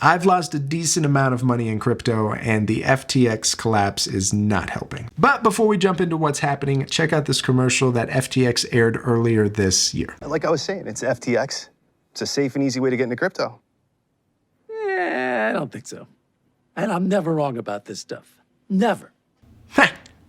I've lost a decent amount of money in crypto, and the FTX collapse is not helping. But before we jump into what's happening, check out this commercial that FTX aired earlier this year. Like I was saying, it's FTX. It's a safe and easy way to get into crypto. I don't think so. And I'm never wrong about this stuff. Never.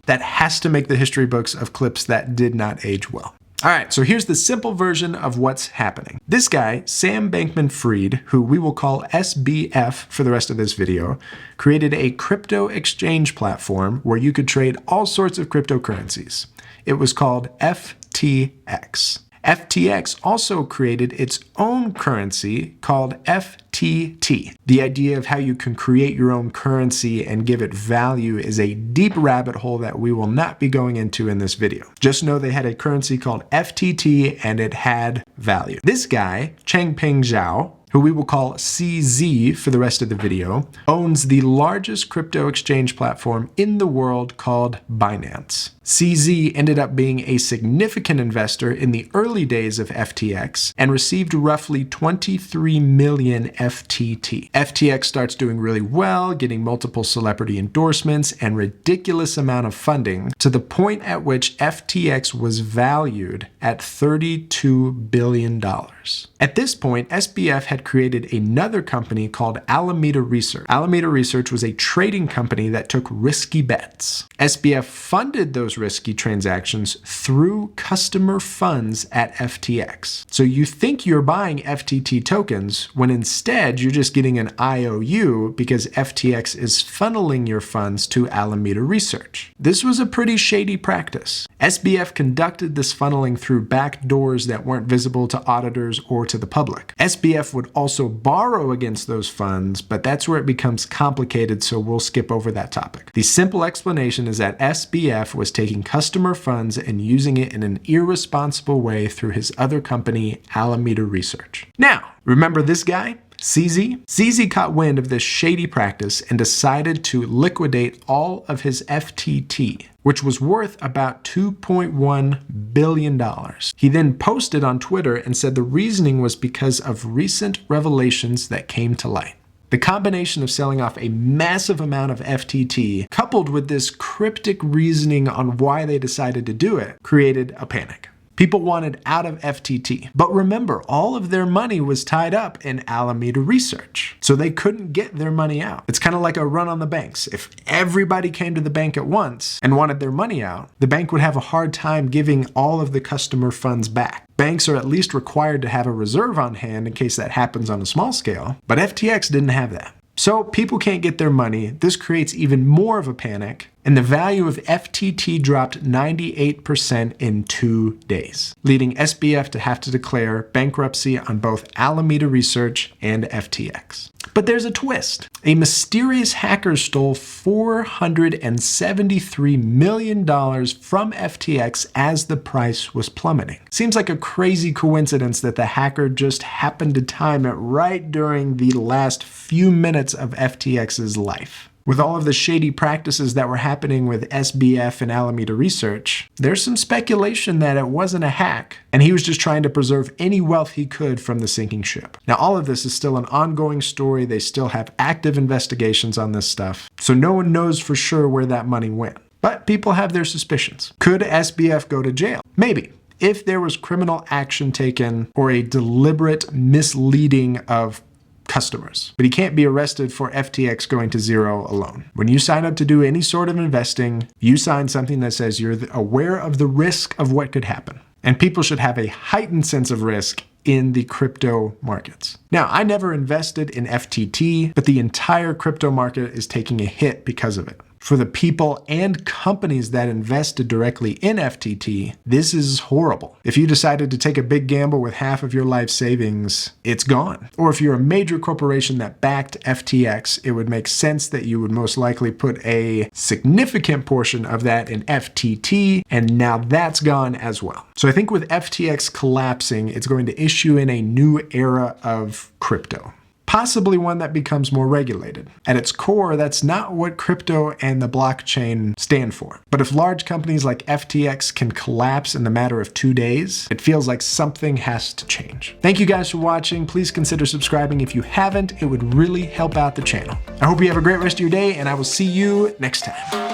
That has to make the history books of clips that did not age well. All right, so here's the simple version of what's happening. This guy, Sam Bankman-Fried, who we will call SBF for the rest of this video, created a crypto exchange platform where you could trade all sorts of cryptocurrencies. It was called FTX. FTX also created its own currency called FTT. The idea of how you can create your own currency and give it value is a deep rabbit hole that we will not be going into in this video. Just know they had a currency called FTT and it had value. This guy, Changpeng Zhao, who we will call CZ for the rest of the video, owns the largest crypto exchange platform in the world called Binance. CZ ended up being a significant investor in the early days of FTX and received roughly 23 million FTT. FTX starts doing really well, getting multiple celebrity endorsements and ridiculous amount of funding, to the point at which FTX was valued at $32 billion. At this point, SBF had created another company called Alameda Research. Alameda Research was a trading company that took risky bets. SBF funded those risky transactions through customer funds at FTX. So you think you're buying FTT tokens when instead you're just getting an IOU because FTX is funneling your funds to Alameda Research. This was a pretty shady practice. SBF conducted this funneling through backdoors that weren't visible to auditors or to the public. SBF would also borrow against those funds, but that's where it becomes complicated, so we'll skip over that topic. The simple explanation is that SBF was taking customer funds and using it in an irresponsible way through his other company, Alameda Research. Now, remember this guy? CZ? CZ caught wind of this shady practice and decided to liquidate all of his FTT, which was worth about $2.1 billion. He then posted on Twitter and said the reasoning was because of recent revelations that came to light. The combination of selling off a massive amount of FTT, coupled with this cryptic reasoning on why they decided to do it, created a panic. People wanted out of FTT. But remember, all of their money was tied up in Alameda Research, so they couldn't get their money out. It's kind of like a run on the banks. If everybody came to the bank at once and wanted their money out, the bank would have a hard time giving all of the customer funds back. Banks are at least required to have a reserve on hand in case that happens on a small scale, but FTX didn't have that. So people can't get their money. This creates even more of a panic, and the value of FTT dropped 98% in 2 days, leading SBF to have to declare bankruptcy on both Alameda Research and FTX. But there's a twist. A mysterious hacker stole $473 million from FTX as the price was plummeting. Seems like a crazy coincidence that the hacker just happened to time it right during the last few minutes of FTX's life. With all of the shady practices that were happening with SBF and Alameda Research, there's some speculation that it wasn't a hack, and he was just trying to preserve any wealth he could from the sinking ship. Now, all of this is still an ongoing story. They still have active investigations on this stuff, so no one knows for sure where that money went. But people have their suspicions. Could SBF go to jail? Maybe, if there was criminal action taken or a deliberate misleading of customers. But he can't be arrested for FTX going to zero alone. When you sign up to do any sort of investing, you sign something that says you're aware of the risk of what could happen. And people should have a heightened sense of risk in the crypto markets. Now, I never invested in FTT, but the entire crypto market is taking a hit because of it. For the people and companies that invested directly in FTT, this is horrible. If you decided to take a big gamble with half of your life savings, it's gone. Or if you're a major corporation that backed FTX, it would make sense that you would most likely put a significant portion of that in FTT, and now that's gone as well. So I think with FTX collapsing, it's going to issue in a new era of crypto. possibly one that becomes more regulated. At its core, that's not what crypto and the blockchain stand for. But if large companies like FTX can collapse in the matter of 2 days, it feels like something has to change. Thank you guys for watching. Please consider subscribing if you haven't. It would really help out the channel. I hope you have a great rest of your day, and I will see you next time.